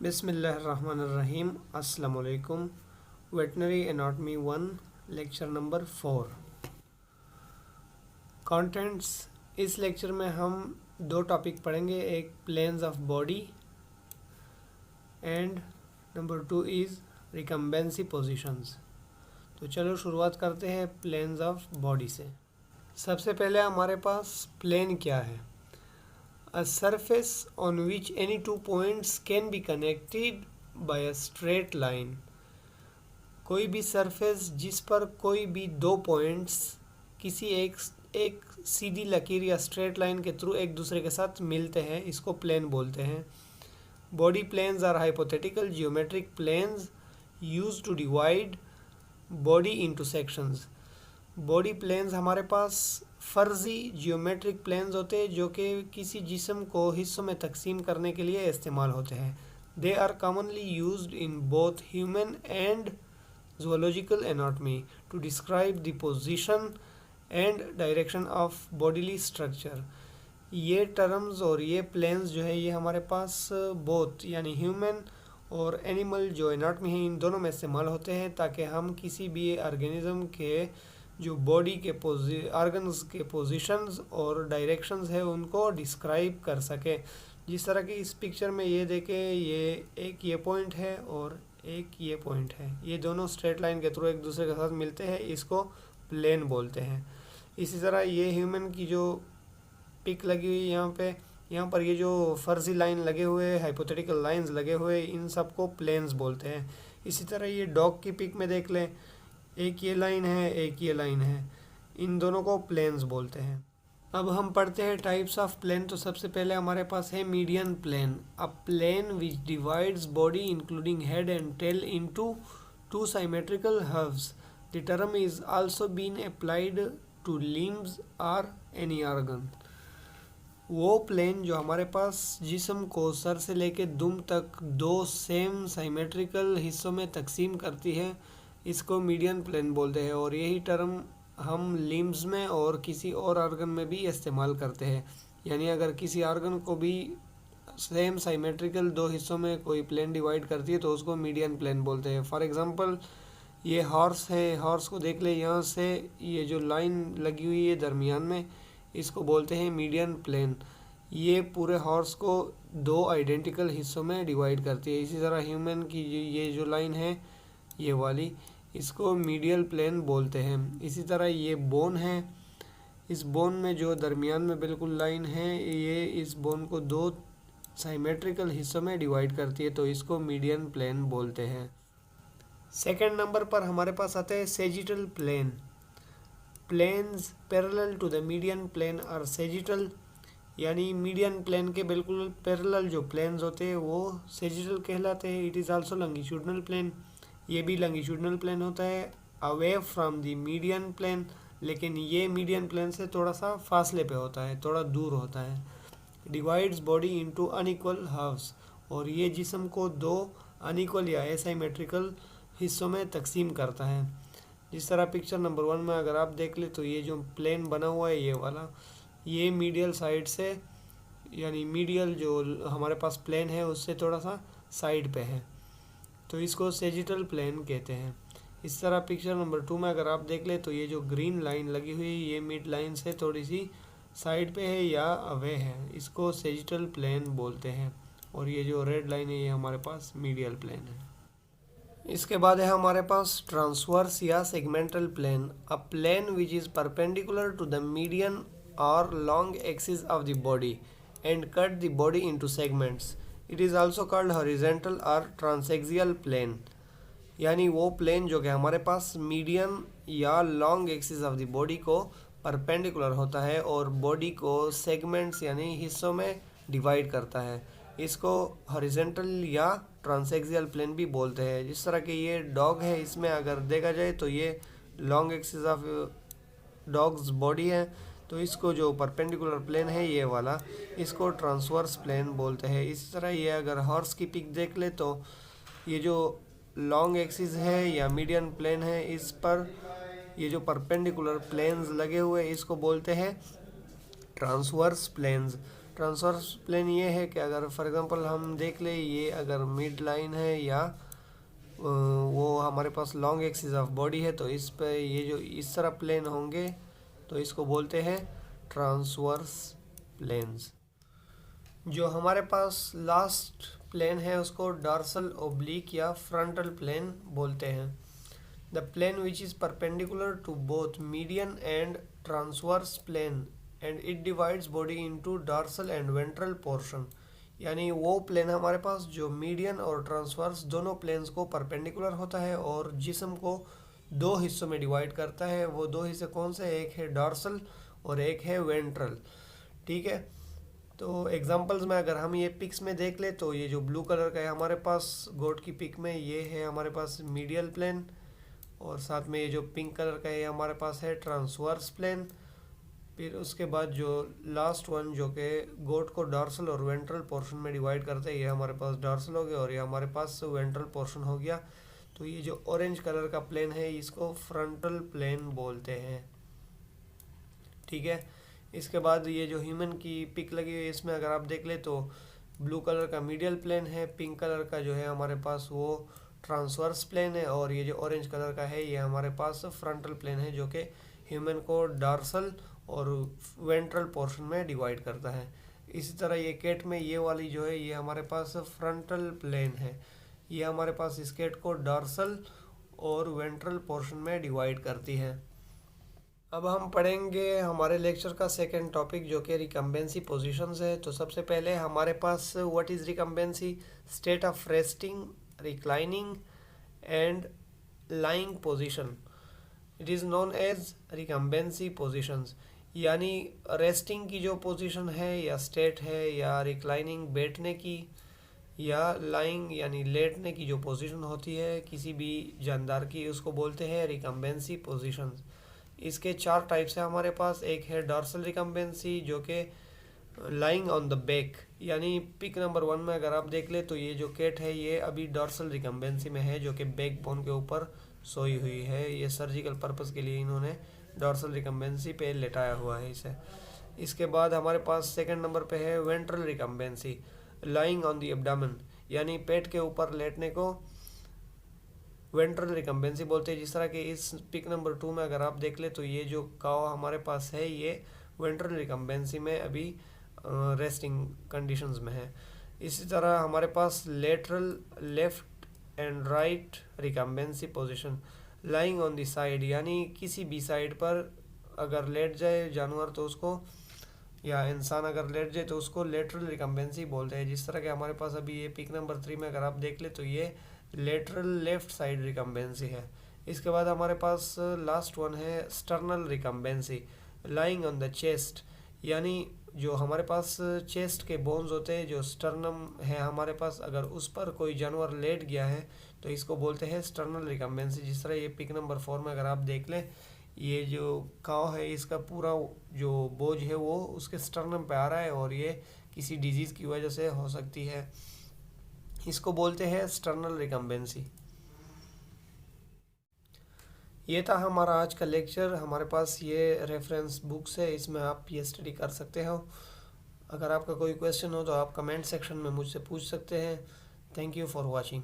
बिस्मिल्लाहिर्रहमानिर्रहीम। अस्सलाम वालेकुम। Veterinary anatomy 1 lecture number 4 contents. इस लेक्चर में हम दो टॉपिक पढ़ेंगे, एक planes of body and number 2 is recumbency positions. तो चलो शुरुआत करते हैं प्लेन्स ऑफ बॉडी से। सबसे पहले हमारे पास प्लेन क्या है। A surface on which any two points can be connected by a straight line। कोई भी सरफेस जिस पर कोई भी दो पॉइंट्स किसी एक सीधी लकीर या स्ट्रेट लाइन के थ्रू एक दूसरे के साथ मिलते हैं, इसको प्लेन बोलते हैं। Body planes are hypothetical geometric planes used to divide body into sections. Body planes हमारे पास फर्जी जियोमेट्रिक प्लेन्स होते हैं जो कि किसी जिस्म को हिस्सों में तकसीम करने के लिए इस्तेमाल होते हैं। They are commonly used in both human and zoological anatomy to describe the position and direction of bodily structure। ये टर्म्स और ये प्लेन्स जो है ये हमारे पास बोथ यानी ह्यूमन और एनिमल जो एनाटमी है इन दोनों में इस्तेमाल होते हैं ताकि हम किसी भी ऑर्गेनिज्म के जो बॉडी के ऑर्गन्स के पोजीशंस और डायरेक्शंस है उनको डिस्क्राइब कर सके। जिस तरह की इस पिक्चर में ये देखें, ये एक ये पॉइंट है और एक ये पॉइंट है, ये दोनों स्ट्रेट लाइन के थ्रू एक दूसरे के साथ मिलते हैं, इसको प्लेन बोलते हैं। इसी तरह ये ह्यूमन की जो पिक लगी हुई यहाँ पर ये जो फर्जी लाइन लगे हुए हाइपोथेटिकल लाइंस लगे हुए इन सबको प्लेन्स बोलते हैं। इसी तरह ये डॉग की पिक में देख लें, एक ये लाइन है एक ये लाइन है, इन दोनों को प्लेन्स बोलते हैं। अब हम पढ़ते हैं टाइप्स ऑफ प्लेन। तो सबसे पहले हमारे पास है median plane, a plane which divides body including head and tail into two symmetrical halves. The term is also been applied to limbs और एनी ऑर्गन। वो प्लेन जो हमारे पास जिस्म को सर से लेके दुम तक दो सेम सिमेट्रिकल हिस्सों में तकसीम करती है, इसको मीडियन प्लेन बोलते हैं। और यही टर्म हम लिम्स में और किसी और ऑर्गन में भी इस्तेमाल करते हैं। यानी अगर किसी ऑर्गन को भी सेम सिमेट्रिकल दो हिस्सों में कोई प्लेन डिवाइड करती है तो उसको मीडियन प्लेन बोलते हैं। फॉर एग्जांपल ये हॉर्स है, हॉर्स को देख ले, यहाँ से ये जो लाइन लगी हुई है दरमियान में, इसको बोलते हैं मीडियन प्लेन। ये पूरे हॉर्स को दो आइडेंटिकल हिस्सों में डिवाइड करती है। इसी तरह ह्यूमन की ये जो लाइन है ये वाली, इसको मीडियल प्लेन बोलते हैं। इसी तरह ये बोन है, इस बोन में जो दरमियान में बिल्कुल लाइन है ये इस बोन को दो सिमेट्रिकल हिस्सों में डिवाइड करती है, तो इसको मीडियन प्लेन बोलते हैं। सेकंड नंबर पर हमारे पास आते हैं sagittal plane. Planes parallel to the median plane और सेजिटल, यानी मीडियन प्लेन के बिल्कुल पैरेलल जो प्लेन्स होते हैं वो सेजिटल कहलाते हैं। It is also longitudinal plane, ये भी लॉन्गिट्यूडिनल प्लेन होता है away from the median plane, लेकिन ये मीडियन प्लेन से थोड़ा सा फासले पे होता है, थोड़ा दूर होता है। Divides body into unequal halves, और ये जिस्म को दो अनइक्वल या एसिमेट्रिकल हिस्सों में तकसीम करता है। जिस तरह पिक्चर नंबर 1 में अगर आप देख ले तो ये जो प्लेन बना हुआ है ये वाला, ये मीडियल साइड से यानी मीडियल जो हमारे पास प्लेन है उससे थोड़ा सा साइड पे है, तो इसको सेजिटल प्लेन कहते हैं। इस तरह पिक्चर नंबर 2 में अगर आप देख ले तो ये जो ग्रीन लाइन लगी हुई है ये मिड लाइन से थोड़ी सी साइड पे है या अवे है, इसको सेजिटल प्लेन बोलते हैं। और ये जो रेड लाइन है ये हमारे पास मीडियल प्लेन है। इसके बाद है हमारे पास ट्रांसवर्स या segmental plane, a plane which is perpendicular to the median और long axis of the body and cut the body into segments. It is also called horizontal और ट्रांसएक्सियल प्लेन, यानी वो प्लेन जो कि हमारे पास मीडियन या long axis of the body को परपेंडिकुलर होता है और बॉडी को सेगमेंट्स यानी हिस्सों में डिवाइड करता है, इसको हॉरिजेंटल या ट्रांसएक्सियल प्लेन भी बोलते हैं। जिस तरह के ये डॉग है, इसमें अगर देखा जाए तो ये long axis of dogs body है, तो इसको जो परपेंडिकुलर प्लेन है ये वाला, इसको ट्रांसवर्स प्लेन बोलते हैं। इसी तरह ये अगर हॉर्स की पिक देख ले तो ये जो लॉन्ग एक्सिस है या मीडियन प्लेन है, इस पर ये जो परपेंडिकुलर प्लेन्स लगे हुए इसको बोलते हैं ट्रांसवर्स प्लेन्स। ट्रांसवर्स प्लेन ये है कि अगर फॉर एग्जांपल हम देख ले, ये अगर मिड लाइन है या वो हमारे पास लॉन्ग एक्सिस ऑफ बॉडी है, तो इस पे ये जो इस तरह प्लेन होंगे तो इसको बोलते हैं ट्रांसवर्स प्लेन्स। जो हमारे पास लास्ट प्लेन है उसको डॉर्सल ओब्लिक या फ्रंटल प्लेन बोलते हैं। The plane which is perpendicular to both median and transverse plane and it divides body into dorsal and ventral portion. यानी वो प्लेन हमारे पास जो मीडियन और ट्रांसवर्स दोनों प्लेन्स को परपेंडिकुलर होता है और जिस्म को दो हिस्सों में डिवाइड करता है। वो दो हिस्से कौन से, एक है डॉर्सल और एक है वेंट्रल। ठीक है, तो एग्जांपल्स में अगर हम ये पिक्स में देख ले तो ये जो ब्लू कलर का है हमारे पास गोट की पिक में, ये है हमारे पास मीडियल प्लेन, और साथ में ये जो पिंक कलर का है हमारे पास है ट्रांसवर्स प्लेन। फिर उसके बाद जो लास्ट वन जो कि गोट को डॉर्सल और वेंट्रल पोर्शन में डिवाइड करते हैं, ये हमारे पास डॉर्सल हो गया और ये हमारे पास वेंट्रल पोर्शन हो गया। तो ये जो ऑरेंज कलर का प्लेन है इसको फ्रंटल प्लेन बोलते हैं। ठीक है, इसके बाद ये जो ह्यूमन की पिक लगी हुई है इसमें अगर आप देख ले तो ब्लू कलर का मीडियल प्लेन है, पिंक कलर का जो है हमारे पास वो ट्रांसवर्स प्लेन है, और ये जो ऑरेंज कलर का है ये हमारे पास फ्रंटल प्लेन है जो कि ह्यूमन को डॉर्सल और वेंट्रल पोर्शन में डिवाइड करता है। इसी तरह ये कैट में ये वाली जो है ये हमारे पास फ्रंटल प्लेन है, ये हमारे पास इस कैट को डॉर्सल और वेंट्रल पोर्शन में डिवाइड करती है। अब हम पढ़ेंगे हमारे लेक्चर का सेकंड टॉपिक जो कि रिकम्बेंसी पोजीशंस है। तो सबसे पहले हमारे पास what is recumbency, state of resting, reclining and lying position. It is known as recumbency positions. यानी रेस्टिंग की जो पोजीशन है या स्टेट है, या रिक्लाइनिंग बैठने की, या लाइंग यानी लेटने की जो पोजीशन होती है किसी भी जानदार की, उसको बोलते हैं रिकम्बेंसी पोजीशंस। इसके चार टाइप्स हैं हमारे पास। एक है डॉर्सल रिकम्बेंसी जो कि लाइंग ऑन द बैक, यानी पिक नंबर 1 में अगर आप देख ले तो ये जो कैट है ये अभी डॉर्सल रिकम्बेंसी में है जो कि बैक बोन के ऊपर सोई हुई है। ये सर्जिकल पर्पस के लिए इन्होंने डॉर्सल रिकम्बेंसी पे लेटाया हुआ है इसे। इसके बाद हमारे पास सेकंड नंबर पे है ventral recumbency, lying on the abdomen, यानी पेट के ऊपर लेटने को वेंट्रल रिकम्बेंसी बोलते हैं। जिस तरह के इस पिक नंबर 2 में अगर आप देख ले तो ये जो काव हमारे पास है ये वेंट्रल रिकम्बेंसी में अभी रेस्टिंग कंडीशंस में है। इसी तरह हमारे पास lateral left and right recumbency position, lying on the side, यानी किसी भी साइड पर अगर लेट जाए जानवर तो उसको, या इंसान अगर लेट जाए तो उसको लेटरल रिकम्बेंसी बोलते हैं। जिस तरह के हमारे पास अभी ये पिक नंबर 3 में अगर आप देख ले तो ये लेटरल लेफ्ट साइड रिकम्बेंसी है। इसके बाद हमारे पास लास्ट वन है sternal recumbency, lying on the chest, यानी जो हमारे पास चेस्ट के बोन्स होते हैं जो स्टर्नम है हमारे पास, अगर उस पर कोई जानवर लेट गया है तो इसको बोलते हैं स्टर्नल रिकम्बेंसी। जिस तरह ये पिक नंबर 4 में अगर आप देख लें ये जो काव है इसका पूरा जो बोझ है वो उसके स्टर्नम पे आ रहा है और ये किसी डिजीज़ की वजह से हो सकती है, इसको बोलते हैं स्टर्नल रिकम्बेंसी। ये था हमारा आज का लेक्चर। हमारे पास ये रेफरेंस बुक्स है, इसमें आप ये स्टडी कर सकते हो। अगर आपका कोई क्वेश्चन हो तो आप कमेंट सेक्शन में मुझसे पूछ सकते हैं। Thank you for watching.